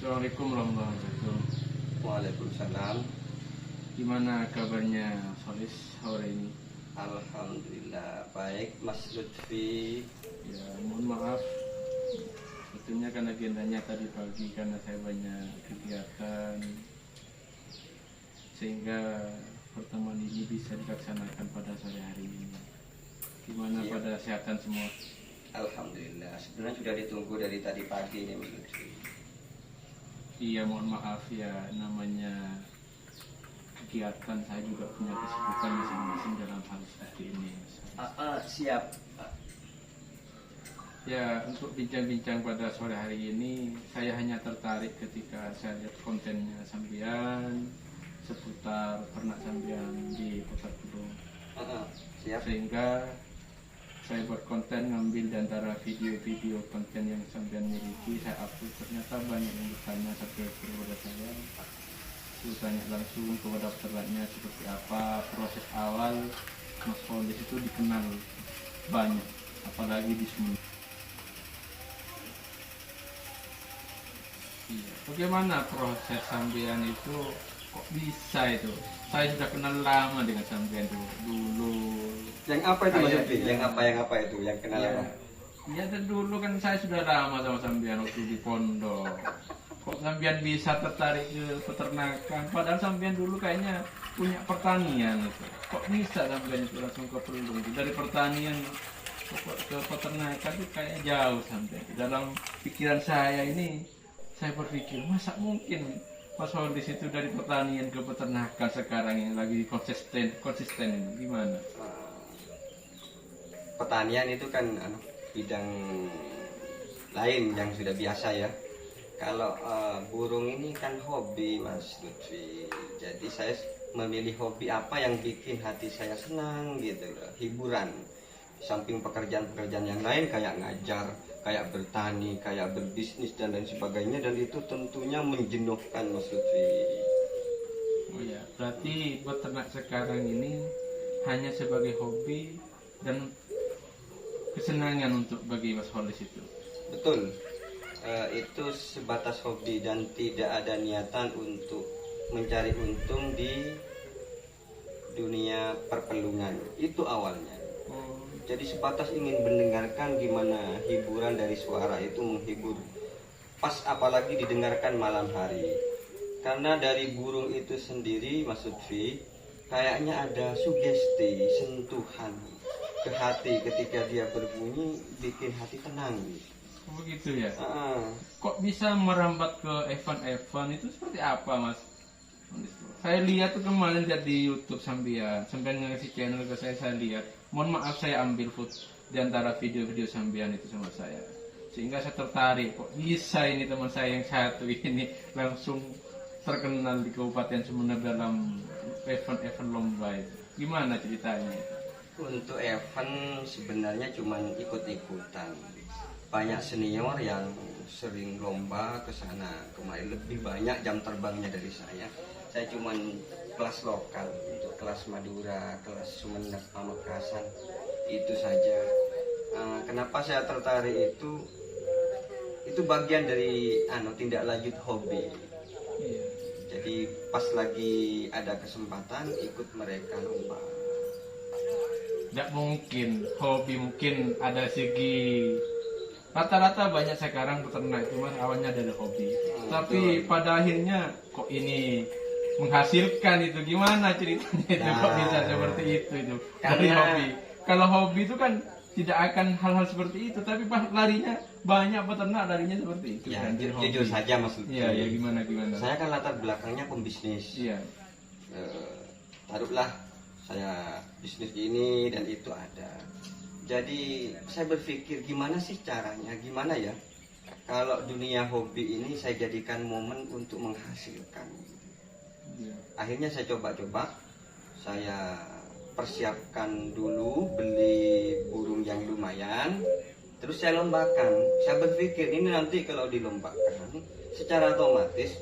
Assalamualaikum warahmatullahi wabarakatuh. Waalaikumsalam. Gimana kabarnya Solis sore ini? Alhamdulillah baik Mas Lutfi. Ya, mohon maaf. Sebetulnya kan agendanya tadi pagi karena saya banyak kegiatan sehingga pertemuan ini bisa dilaksanakan pada sore hari ini. Gimana Iya. pada kesehatan semua? Alhamdulillah. Sebenarnya sudah ditunggu dari tadi pagi ini Mas Lutfi. Iya, mohon maaf ya, namanya kegiatan saya juga punya kesibukan masing-masing dalam hal seperti ini. Siap. Ya, untuk bincang-bincang pada sore hari ini, saya hanya tertarik ketika saya lihat kontennya Sambian seputar ternak Sambian di Kota Kedung. Siap. Sehingga saya buat konten ngambil di antara video-video konten yang Sambian miliki, saya upload. Ternyata banyak yang bertanya kepada saya. Saya tanya langsung kepada peternaknya seperti apa proses awal Mas Solis itu dikenal banyak, apalagi di Sumeneb. Iya. Bagaimana proses Sambian itu kok bisa itu? Saya sudah kenal lama dengan Sambian dulu. Yang apa itu Mas Lutfi? Iya. Yang apa itu? Yang kenal Iya. apa? Iya, dan dulu kan saya sudah lama sama Sambian waktu di pondok. Kok Sambian bisa tertarik ke peternakan? Padahal Sambian dulu kayaknya punya pertanian itu. Kok bisa Sambian itu langsung ke Pelulung? Dari pertanian ke peternakan itu kayaknya jauh sampai. Dalam pikiran saya ini, saya berpikir masa mungkin Mas Solis itu dari pertanian ke peternakan sekarang yang lagi konsisten ini gimana? Pertanian itu kan bidang lain yang sudah biasa ya. Kalau burung ini kan hobi Mas Lutfi. Jadi saya memilih hobi apa yang bikin hati saya senang gitu loh. Hiburan. Samping pekerjaan-pekerjaan yang lain kayak ngajar, kayak bertani, kayak berbisnis dan lain sebagainya, dan itu tentunya menjenuhkan Mas Lutfi. Oh ya, berarti beternak sekarang ini hanya sebagai hobi dan kesenangan untuk bagi Mas Solis itu. Betul. Itu sebatas hobi dan tidak ada niatan untuk mencari untung di dunia perpelungan. Itu awalnya. Oh, Jadi sebatas ingin mendengarkan gimana hiburan dari suara itu menghibur. Pas apalagi didengarkan malam hari. Karena dari burung itu sendiri Mas Lutfi, kayaknya ada sugesti, sentuhan ke hati ketika dia berbunyi, bikin hati tenang. begitu ya. Ah, Kok bisa merambat ke event-event itu seperti apa, Mas? Saya lihat tuh kemarin lihat di YouTube Sambian ngasih channel ke saya lihat. Mohon maaf saya ambil foto di antara video-video Sambian itu sama saya. Sehingga saya tertarik, kok bisa ini teman saya yang satu ini langsung terkenal di Kabupaten Sumeneb dalam event-event lomba itu. Gimana ceritanya itu? Untuk event sebenarnya cuma ikut-ikutan. Banyak senior yang sering lomba ke sana kemari, lebih banyak jam terbangnya dari saya. Saya cuma kelas lokal, untuk kelas Madura, kelas Sumeneb, Pamekasan, itu saja. Kenapa saya tertarik itu bagian dari tindak lanjut hobi. Iya. Jadi pas lagi ada kesempatan ikut mereka lomba. Tidak mungkin hobi, mungkin ada segi rata-rata banyak sekarang peternak itu Mas awalnya dari hobi, tapi betul. pada akhirnya kok ini menghasilkan itu gimana ceritanya itu kok Nah, bisa seperti itu dari karena- hobi. Kalau hobi itu kan tidak akan hal-hal seperti itu, tapi pas larinya banyak peternak larinya seperti itu Ya, kan, dari hobi. jujur saja Mas Lutfi. Iya, ya gimana. Saya kan latar belakangnya pembisnis. Iya. Taruhlah saya bisnis ini dan itu ada. Jadi saya berpikir gimana sih caranya, gimana ya kalau dunia hobi ini saya jadikan momen untuk menghasilkan. Iya. Akhirnya saya coba-coba, saya persiapkan dulu, beli burung yang lumayan, terus saya lombakan. Saya berpikir ini nanti kalau dilombakan secara otomatis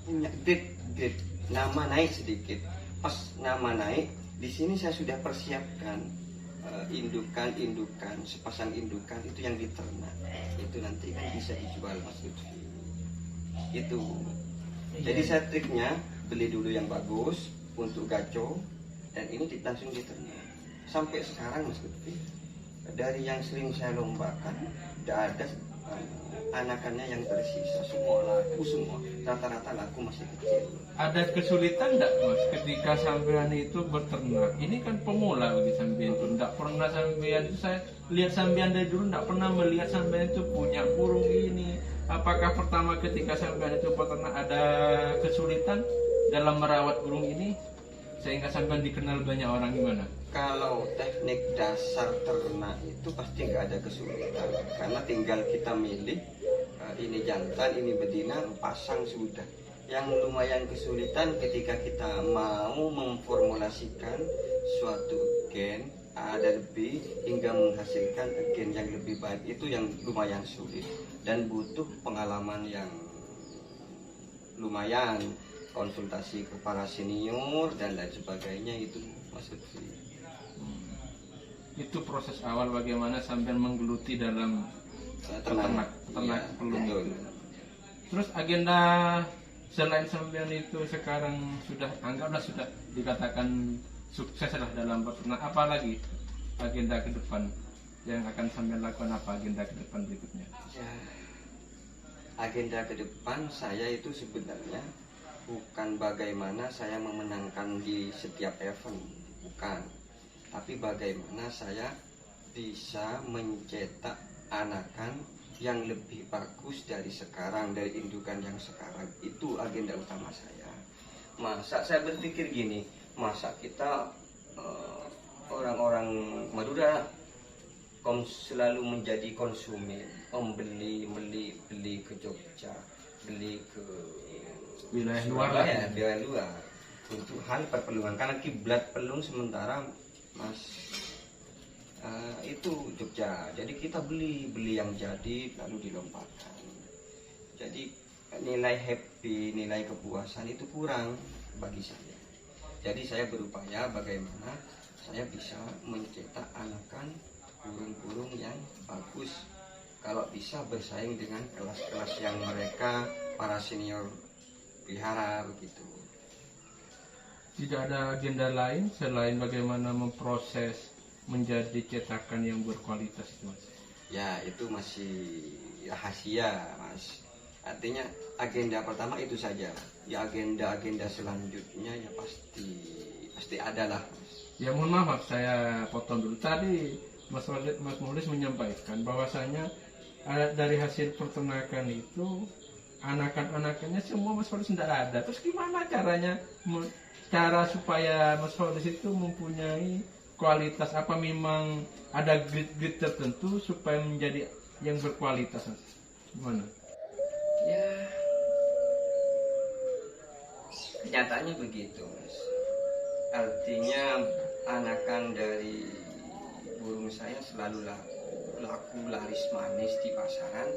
punya grade, nama naik sedikit. Pas nama naik, di sini saya sudah persiapkan sepasang indukan itu yang diternak, itu nanti kan bisa dijual Mas Lutfi. Itu. Iya. Jadi saya triknya beli dulu yang bagus untuk gaco, dan ini langsung diternak. Sampai sekarang Mas Lutfi, dari yang sering saya lombakan tidak ada anakannya yang tersisa, semua laku semua, rata-rata laku masih kecil. Ada kesulitan enggak Mas ketika sampean itu beternak? Ini kan pemula bagi sampean itu. Enggak pernah sampean itu, saya lihat sampean dari dulu enggak pernah melihat sampean itu punya burung ini. Apakah pertama ketika sampean itu peternak ada kesulitan dalam merawat burung ini sehingga sampean dikenal banyak orang gimana? Kalau teknik dasar ternak itu pasti nggak ada kesulitan, karena tinggal kita milih ini jantan, ini betina, pasang sudah. Yang lumayan kesulitan ketika kita mau memformulasikan suatu gen ada lebih hingga menghasilkan gen yang lebih baik, itu yang lumayan sulit dan butuh pengalaman yang lumayan, konsultasi ke para senior dan lain sebagainya. Itu maksudnya. Itu proses awal bagaimana sampean menggeluti dalam peternak Iya, pelung betul. itu. Terus agenda selain sampean itu sekarang sudah anggaplah sudah dikatakan sukses lah dalam peternak, apa lagi agenda ke depan yang akan sampean lakukan, apa agenda ke depan berikutnya? Ya, agenda ke depan saya itu sebenarnya bukan bagaimana saya memenangkan di setiap event, bukan. Tapi bagaimana saya bisa mencetak anakan yang lebih bagus dari sekarang, dari indukan yang sekarang. Itu agenda utama saya. Masa saya berpikir gini, masa kita orang-orang Madura selalu menjadi konsumen, beli ke Jogja, beli ke Wilayah luar lah. Surabaya, wilayah luar, untuk hal perpelungan, karena kiblat pelung sementara Mas itu Jogja. Jadi kita beli yang jadi lalu dilompatkan. Jadi nilai happy, nilai kepuasan itu kurang bagi saya. Jadi saya berupaya bagaimana saya bisa mencetak anakan burung-burung yang bagus, kalau bisa bersaing dengan kelas-kelas yang mereka para senior pelihara begitu. Tidak ada agenda lain selain bagaimana memproses menjadi cetakan yang berkualitas itu, Mas? Ya, itu masih rahasia, Mas. Artinya agenda pertama itu saja. Ya, agenda selanjutnya ya pasti ada lah, Mas. Ya mohon maaf saya potong dulu. Tadi Mas Mulis menyampaikan bahwasanya dari hasil peternakan itu anakan-anakannya semua Mas Mulis tidak ada. Terus gimana caranya? Cara supaya Mas Mulis itu mempunyai kualitas, apa memang ada grade-grade tertentu supaya menjadi yang berkualitas, Mas? Gimana? Ya, kenyataannya begitu, Mas. Artinya anakan dari burung saya selalu laku laris manis di pasaran,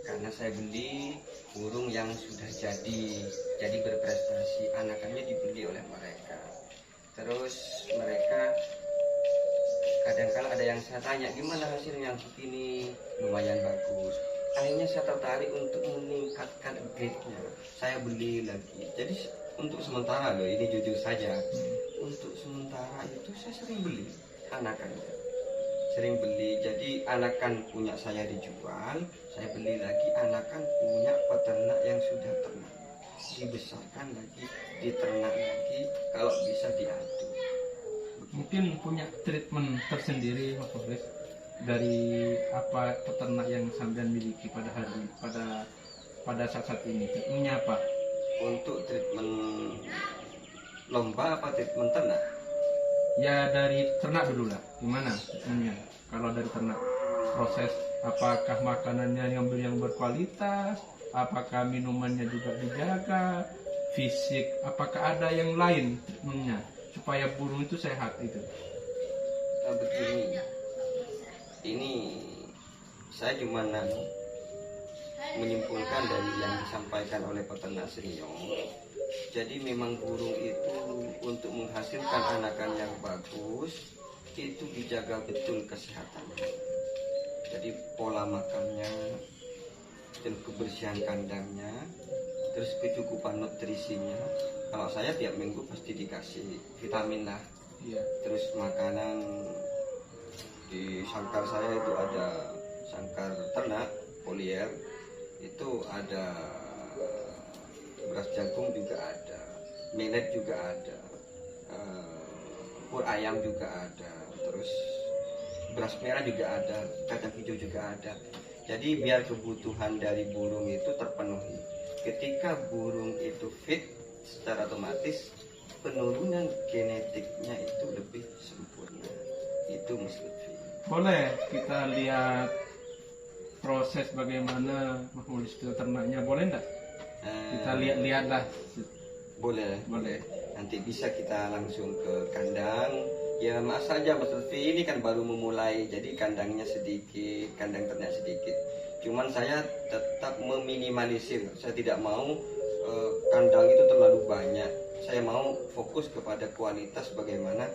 karena saya beli burung yang sudah jadi berprestasi. Anakannya dibeli oleh mereka. Terus mereka kadang-kala ada yang saya tanya, gimana hasilnya begini, lumayan bagus. Akhirnya saya tertarik untuk meningkatkan grade-nya. Saya beli lagi. Jadi untuk sementara loh, ini jujur saja. Untuk sementara itu saya sering beli anakannya. Sering beli. Jadi anakan punya saya dijual, saya beli lagi anakan punya peternak yang sudah ternak. Dibesarkan lagi, diternak lagi, kalau bisa diatur. Mungkin punya treatment tersendiri, Mas Mulis, dari apa peternak yang sampean miliki pada saat ini. Treatmentnya apa? Untuk treatment lomba apa treatment ternak? Ya dari ternak dulu lah. Gimana treatmentnya? Kalau dari ternak, proses apakah makanannya ngambil yang berkualitas, apakah minumannya juga dijaga, fisik, apakah ada yang lain treatmentnya supaya burung itu sehat itu? Begini, ini saya cuma menyimpulkan dari yang disampaikan oleh peternak senior. Jadi memang burung itu untuk menghasilkan anakan yang bagus itu dijaga betul kesehatannya. Jadi pola makannya dan kebersihan kandangnya terus kecukupan nutrisinya. Kalau saya tiap minggu pasti dikasih vitamin lah. Iya. Terus makanan di sangkar saya itu ada sangkar ternak polier, itu ada beras jagung juga ada, millet juga ada, pur ayam juga ada, terus beras merah juga ada, kacang hijau juga ada. Jadi biar kebutuhan dari burung itu terpenuhi. Ketika burung itu fit, secara otomatis penurunan genetiknya itu lebih sempurna. Itu Mas Lutfi. Boleh kita lihat proses bagaimana mengurus ternaknya, boleh enggak? Kita lihat-lihat lah. Boleh. Nanti bisa kita langsung ke kandang. Ya maaf saja Mas Lutfi, ini kan baru memulai, jadi kandangnya sedikit, kandang ternak sedikit. Cuman saya tetap meminimalisir. Saya tidak mau kandang itu terlalu banyak. Saya mau fokus kepada kualitas, bagaimana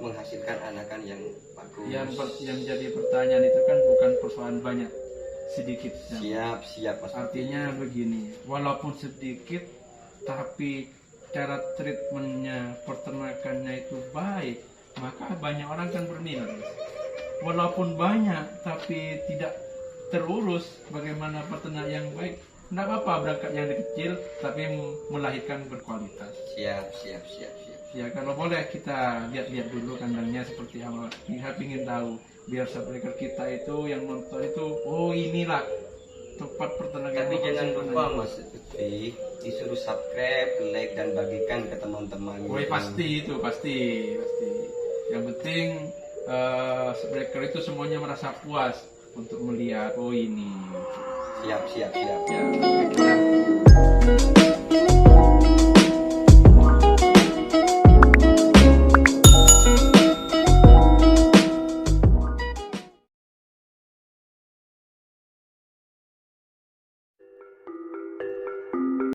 menghasilkan anakan yang bagus. Yang jadi pertanyaan itu kan bukan persoalan banyak, sedikit. Siap Mas. Artinya begini, walaupun sedikit tapi cara treatmentnya, peternakannya itu baik, maka banyak orang kan berminat. Walaupun banyak tapi tidak terurus, bagaimana peternak yang baik, tidak apa-apa berangkat yang kecil tapi melahirkan berkualitas. Siap. Ya kalau boleh kita lihat-lihat dulu kandangnya seperti apa. Kita ingin tahu biar subscriber kita itu yang nonton itu, oh inilah tempat peternakan. Tapi jangan lupa Mas Lutfi, disuruh subscribe, like dan bagikan ke teman-teman. Oh pasti itu pasti. Yang penting subscriber itu semuanya merasa puas untuk melihat, oh ini. Siap. Ya, kita